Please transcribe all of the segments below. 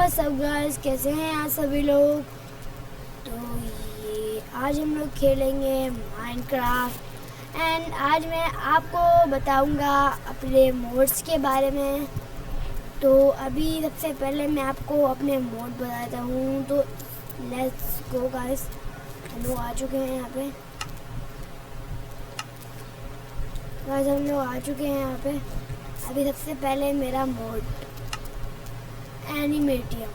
सब गाइस कैसे हैं आप सभी लोग। तो ये आज हम लोग खेलेंगे माइनक्राफ्ट एंड आज मैं आपको बताऊंगा अपने मोड्स के बारे में। तो अभी सबसे पहले मैं आपको अपने मोड बताता हूँ। तो लेट्स गो गाइस, हम लोग आ चुके हैं यहाँ पे। गाइस हम लोग आ चुके हैं यहाँ पे। अभी सबसे पहले मेरा मोड एनिमेटियम,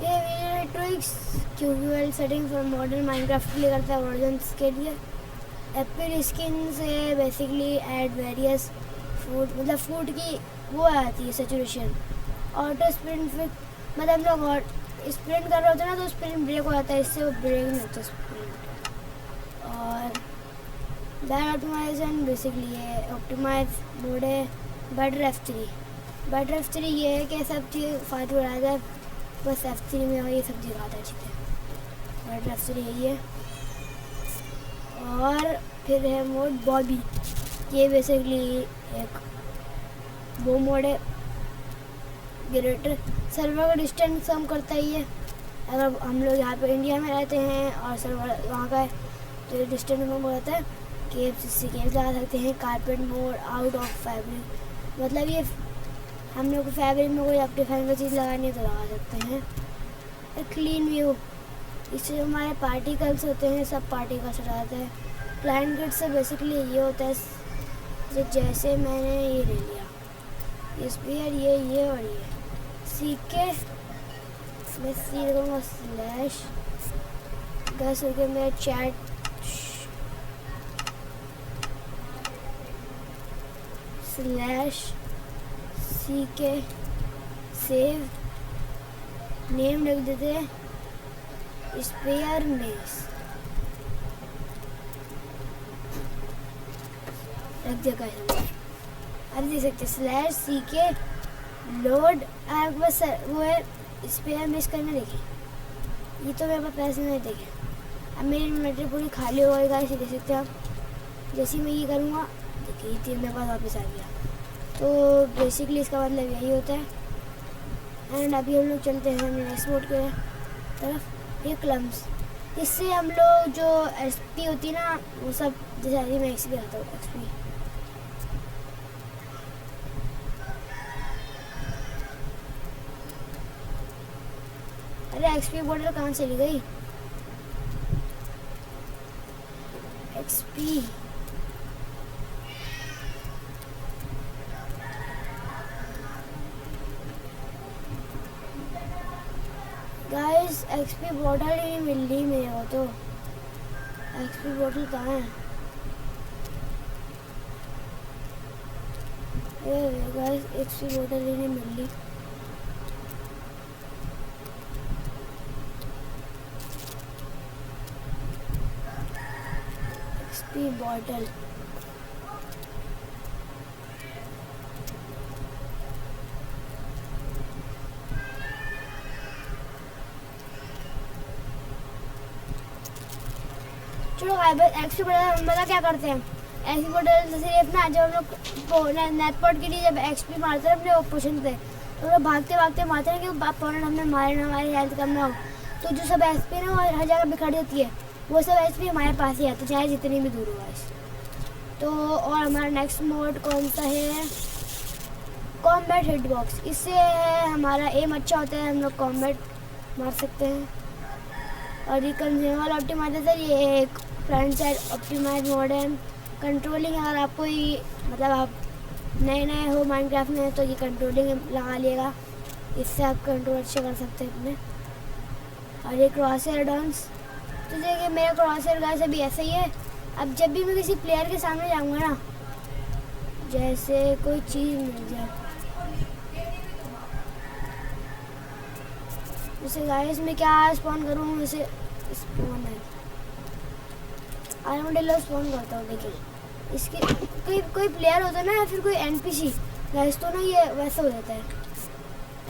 ये ट्रिक्स क्यूबल सेटिंग फॉर मॉडर्न माइनक्राफ्ट के लिए करता है वर्जन्स के लिए। एपिक स्किन से बेसिकली ऐड वेरियस फूड, मतलब फूड की वो आती है सेचुरेशन। ऑटो स्प्रिंट फिक, मतलब हम लोग और स्प्रिंट कर रहे होते हैं ना तो स्प्रिंट ब्रेक हो जाता है, इससे वो ब्रेक नहीं होता स्प्रिंट। और बैड ऑप्टिमाइजेशन, बेसिकली ये ऑप्टिमाइज मोड है। बेटर F3, बेटर F3 ये है कि सब चीज़ फालतू रह जाए, बस F3 में ये सब चीज़ आता है चीज़ें। बेटर F3 यही है। और फिर है मोड बॉबी, ये बेसिकली एक वो मोड है। ग्रेटर सर्वर का डिस्टेंस कम करता है ये। अगर हम लोग यहाँ पे इंडिया में रहते हैं और सर्वर वहाँ का है तो डिस्टेंस कम हो जाता है। केव्स, इससे केव्स लगा सकते हैं। Carpet mode, out of fabric, मतलब ये हम लोग को फैब्रिक में कोई ऑप्टिफाइंग का चीज़ लगानी है तो लगा सकते हैं। क्लीन व्यू, इससे जो हमारे पार्टिकल्स होते हैं सब पार्टिकल्स हटा जाते हैं। क्लाइंट किट से बेसिकली ये होता है, जैसे मैंने ये ले लिया स्पीयर, ये और ये सीके मैं सी लगाऊंगा स्लैश गैस करके मेरा चैट स्लैश सी के सेव नेम रख देते हैं स्पेयर मेस रख देगा। अब देख सकते स्लैश सी के लोड आप बस वो है स्पेयर मेस करना। देखिए ये तो मेरे पास पैसे नहीं देखे। अब मेरी इन्वेंटरी पूरी खाली हो गई, इसे देख सकते हैं आप। जैसे मैं ये करूँगा देखिए ये मेरे पास वापस आ गया। तो बेसिकली इसका मतलब यही होता है। एंड अभी हम लोग चलते हैं नेक्स्ट मोड के तरफ। ये क्लम्स, इससे हम लोग जो एसपी होती है ना वो सब, जैसे अभी मैं एक्सपी आता हूँ एक्सपी। अरे एक्सपी बॉर्डर कहाँ चली गई? एक्सपी गाइस, एक्सपी बॉटल ही नहीं मिल रही मेरे को। तो एक्सपी बॉटल कहाँ है? ये गाइस एक्सपी बॉटल ही नहीं मिल रही। एक्सपी बॉटल चलो एक्सपी बॉटल मतलब क्या करते हैं। एक्सपी बॉटल सिर्फ ना जब हम लोग नेटपॉट के लिए जब एक्सपी मारते हैं अपने ऑपरेशन पे तो लोग भागते भागते मारते हैं कि अपोनेंट हमने मारे ना, हमारी हेल्थ कम ना हो। तो जो सब एचपी ना हर जगह बिखर देती है, वो सब एचपी हमारे पास ही आती है चाहे जितनी भी दूर हो गाइस। तो और हमारा नेक्स्ट मोड कौन सा है? कॉम्बैट हिटबॉक्स, इससे हमारा एम अच्छा होता है, हम लोग कॉम्बैट मार सकते हैं। और ये कंज्यूमर ऑप्टिमाइजर, ये एक फ्रंट साइड ऑप्टिमाइज मोड है। कंट्रोलिंग, अगर आपको ये मतलब आप नए हो माइनक्राफ्ट में तो ये कंट्रोलिंग लगा लिएगा, इससे आप कंट्रोल अच्छे कर सकते हैं अपने। और ये क्रॉसहेयर डाउन्स, तो देखिए मेरा क्रॉसहेयर गाइस अभी ऐसा ही है। अब जब भी मैं किसी प्लेयर के सामने जाऊँगा ना, जैसे कोई चीज़ मिल जाए, जैसे गाइस मैं क्या स्पॉन करूँ, जैसे स्पॉन है आर्मोडेलो स्पॉन करता हूँ। देखिए इसके कोई प्लेयर होता है ना या फिर कोई एनपीसी गाइस, तो ना ये वैसा हो जाता है,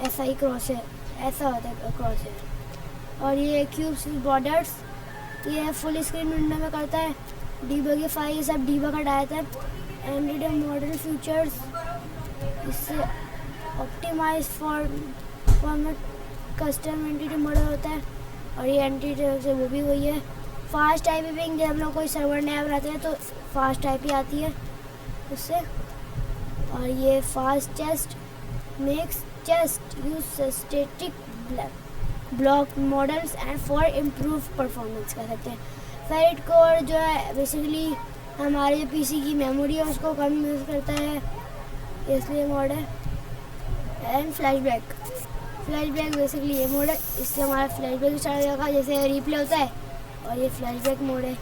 ऐसा ही क्रॉस है, ऐसा होता है क्रॉस है। और ये क्यूब्स बॉर्डर्स, ये फुल स्क्रीन विंडो में करता है। डीबगिफाई, ये सब डीबग हटाया था। एंड मॉडल फीचर्स, इससे optimise format custom entity model होता है, और ये एंटिटी से वो भी वही है। फास्ट टाइपिंग, जब हम लोग कोई सर्वर नया बनाते हैं तो फास्ट टाइपिंग आती है उससे। और ये fast chest makes chest use static block models and for improve performance कर सकते हैं। फेरिट कोर जो है बेसिकली हमारे जो पीसी की मेमोरी है उसको कम यूज़ करता है, इसलिए मोड है। एंड फ्लैशबैक बेसिकली ये मोड है, इससे हमारा फ्लैशबैक स्टार्ट हो जाएगा, जैसे रिप्ले होता है, और ये फ्लैशबैक मोड है।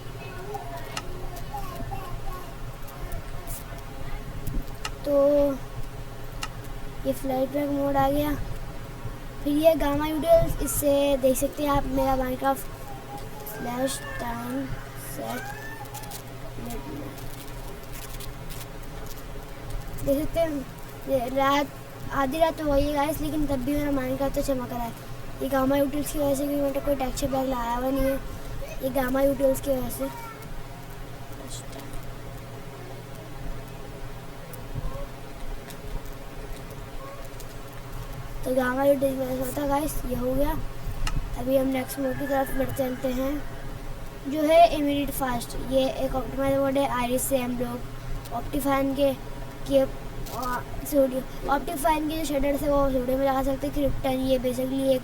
तो ये फ्लैशबैक मोड आ गया। फिर ये गामा यूटिल्स, इससे देख सकते हैं आप मेरा माइनक्राफ्ट स्लैश टाइम सेट देख सकते हैं। रात आधी रात तो वही है गाइस, लेकिन तब भी मेरा माइनक्राफ्ट तो चमक रहा है। ये गामा यूटिल्स की वजह से, क्योंकि मैंने कोई टेक्सचर पैक लगाया हुआ नहीं है, ये गामा यूटिल्स की वजह से। तो गामा यूटिल्स की वजह से होता है गाइस, ये हो गया। अभी हम नेक्स्ट मोड की तरफ बढ़ चलते हैं, जो है इमीडिएट फास्ट। ये एक ऑप्टिमाइज मोड है। आइरिस से हम लोग ऑप्टिफाइन के ऑप्टिफाइन के जो शेडर्स है वो स्टूडियो में लगा सकते हैं। क्रिप्टन, ये बेसिकली एक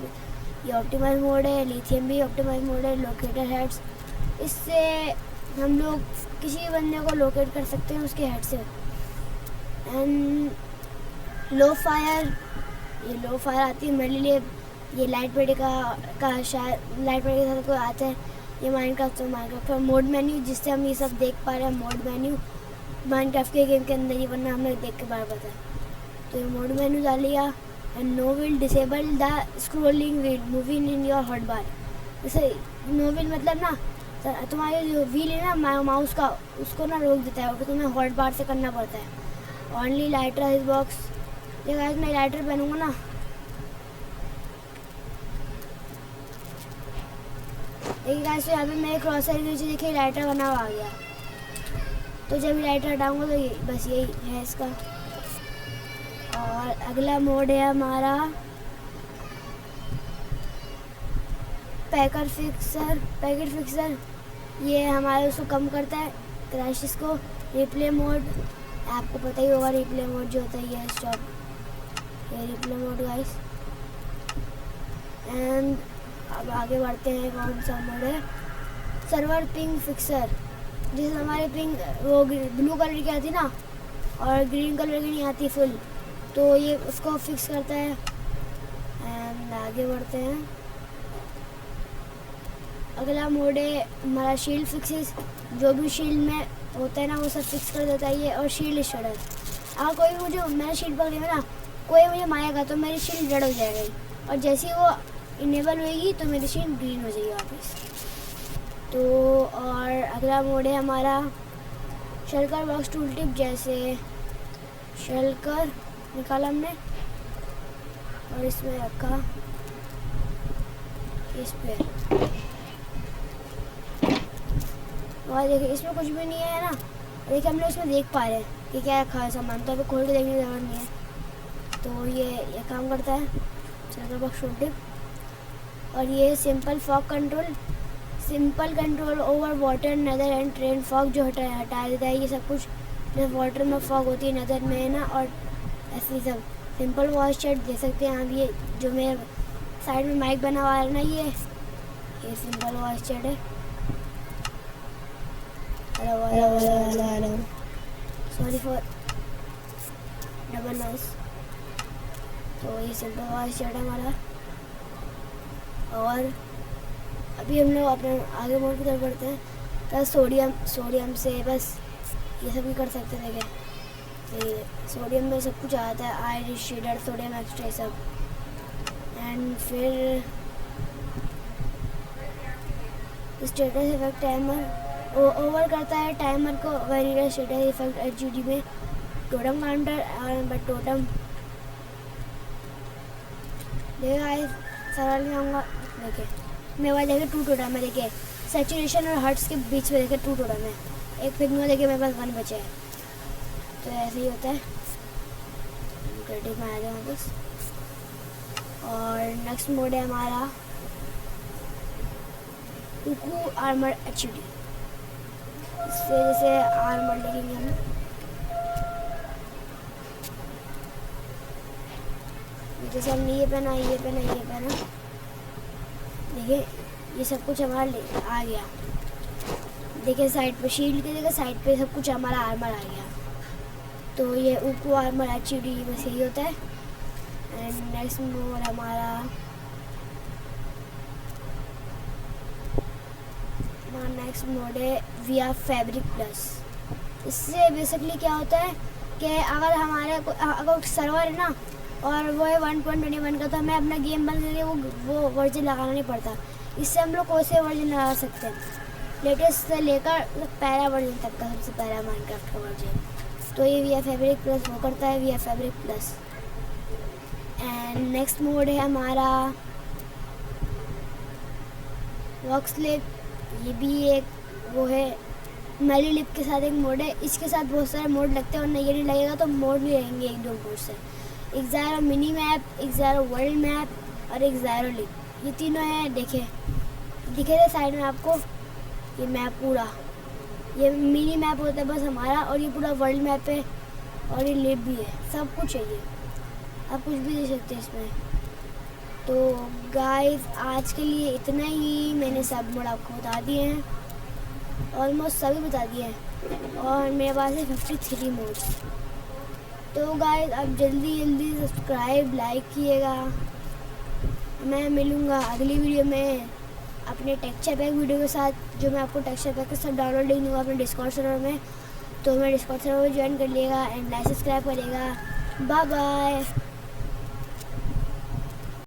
ये ऑप्टिमाइज मोड है। लिथियम भी ऑप्टिमाइज मोड है। लोकेटर हेड्स, इससे हम लोग किसी भी बंदे को लोकेट कर सकते हैं उसके हेड से। एंड लो फायर, ये लो फायर आती है मेरे लिए। ये लाइट पेड का शायद लाइट पेड के साथ कोई आता है। ये माइनक्राफ्ट का मोड मेन्यू, जिससे हम ये सब देख पा रहे हैं। मोड मेन्यू माइनक्राफ्ट के गेम के अंदर ही, वरना हमने देख के बार पता है। तो ये मोड मेन्यू डाल लिया। And no wheel disable the scrolling wheel moving in your hotbar. जैसे नो व्हील मतलब ना तुम्हारे जो व्हील है ना माउस का, उसको ना रोक देता है, और तुम्हें हॉटबार से करना पड़ता है। ओनली लाइटर इस बॉक्स, ये गाइस मैं लाइटर पहनूंगा ना, देखिए गाइस, तो यहाँ पे मेरे क्रॉसर के नीचे देखिए लाइटर बना हुआ आ गया। तो जब लाइटर हटाऊंगा तो ये बस यही है इसका। और अगला मोड है हमारा पैकेट फिक्सर। ये हमारे उसको कम करता है क्रैशेस को। रिप्ले मोड, आपको पता ही होगा रिप्ले मोड जो होता है, ये स्टॉप, ये रिप्ले मोड गाइस। एंड अब आगे बढ़ते हैं, कौन सा मोड है, सर्वर पिंग फिक्सर। जैसे हमारे पिंग वो ब्लू कलर की आती ना, और ग्रीन कलर की नहीं आती फुल, तो ये उसको फिक्स करता है। एंड आगे बढ़ते हैं, अगला मोड है हमारा शील्ड फिक्सेस। जो भी शील्ड में होता है ना वो सब फिक्स कर देता है ये। और शील्ड शेडर, अगर कोई मुझे मैंने शील्ड पकड़ी है ना, कोई मुझे मारेगा तो मेरी शील्ड रेड हो जाएगी, और जैसे ही वो इनेबल होएगी तो मेरी शील्ड ग्रीन हो जाएगी वापस। तो और अगला मोड है हमारा शल्कर बॉक्स टूल टिप। जैसे शल्कर निकाला हमने और इसमें रखा इस पे, और देखिए इसमें कुछ भी नहीं है ना, देखिए हम लोग इसमें देख पा रहे हैं कि क्या रखा है सामान, तो अभी खोल के देखने की ज़रूरत नहीं है। तो ये काम करता है शल्कर बॉक्स टूल टिप। और ये सिंपल कंट्रोल ओवर वाटर नदर एंड ट्रेन फॉग, जो हटा देता है ये सब कुछ। जब वाटर में फॉग होती है, नदर में है ना, और ऐसे सब। सिंपल वॉइस चैट दे सकते हैं आप। ये जो मेरे साइड में माइक बना हुआ है ना, ये सिंपल वॉइस चैट है। Hello, sorry for double noise. तो ये सिंपल वॉइस चैट है हमारा। और अभी हम लोग अपने आगे मोड की तरफ बढ़ते हैं। तो सोडियम से बस ये सब भी कर सकते थे क्या, तो सोडियम में सब कुछ आता है, आयरिस शेडर, सोडियम एक्स्ट्रा सब। एंड फिर स्टेटस इफेक्ट टाइमर ओवर करता है टाइमर को। वेरिएबल स्टेटस इफेक्ट एचयूडी में टोटम काउंटर और टोटम देखा सरल में आऊँगा। देखिए मेरे पास देखिए 2 टोटम है, देखिए सैचुरेशन और हर्ट्स के बीच में देखिए 2 टोटम है। एक फेंकूंगा, देखिए मेरे पास 1 बचा है। तो ऐसे ही होता है। क्रिएटिव में आ जाए वापस। और नेक्स्ट मोड है हमारा उकू आर्मर एचडी। इससे जैसे आर्मर लेंगे हम, जैसे हमने ये पहना, ये पहना, ये पहना, देखिए ये सब कुछ हमारा आ गया। देखिए साइड पे शील्ड के जगह साइड पे सब कुछ हमारा आर्मर आ गया। तो ये उकू आर्मर एचडी बस यही होता है। एंड नेक्स्ट मोड हमारा नेक्स्ट मोड है वीआर फैब्रिक प्लस। इससे बेसिकली क्या होता है कि अगर हमारे अगर सर्वर है ना और वो है 1.21 का, तो हमें अपना गेम बंद करके वो वर्जन लगाना नहीं पड़ता। इससे हम लोग कोई से वर्जन लगा सकते हैं, लेटेस्ट से लेकर पहला वर्जन तक का, सबसे पहला माइनक्राफ्ट का वर्जन। तो ये वीआर फैब्रिक प्लस वो करता है, VR fabric plus. And next mode है हमारा वॉक्स लिप। ये भी एक वो है मेली लिप के साथ एक मोड है। इसके साथ बहुत सारे मोड लगते हैं, और नहीं ये नहीं लगेगा तो मोड भी रहेंगे 1-2 मोड से। एक ज़ायरो मिनी मैप, एक ज़ायरो वर्ल्ड मैप और एक ज़ायरो लिप, ये तीनों हैं। देखिए दिखे थे साइड में आपको ये मैप पूरा, ये मिनी मैप होता है बस हमारा, और ये पूरा वर्ल्ड मैप है, और ये लिप भी है। सब कुछ है, ये आप कुछ भी दे सकते हैं इसमें। तो गाइस आज के लिए इतना ही। मैंने सब मोड आपको बता दिए हैं, ऑलमोस्ट सभी बता दिए हैं, और मेरे पास है 53 मोड्स। तो गाइस आप जल्दी जल्दी सब्सक्राइब लाइक कीजिएगा। मैं मिलूँगा अगली वीडियो में अपने टेक्सचर पैक वीडियो के साथ, जो मैं आपको टेक्सचर पैक के साथ डाउनलोड लिंक दूँगा अपने डिस्कॉर्ड सर्वर में। तो मैं डिस्कॉर्ड सर्वर में ज्वाइन कर लिएगा एंड लाइक सब्सक्राइब करिएगा। Bye bye.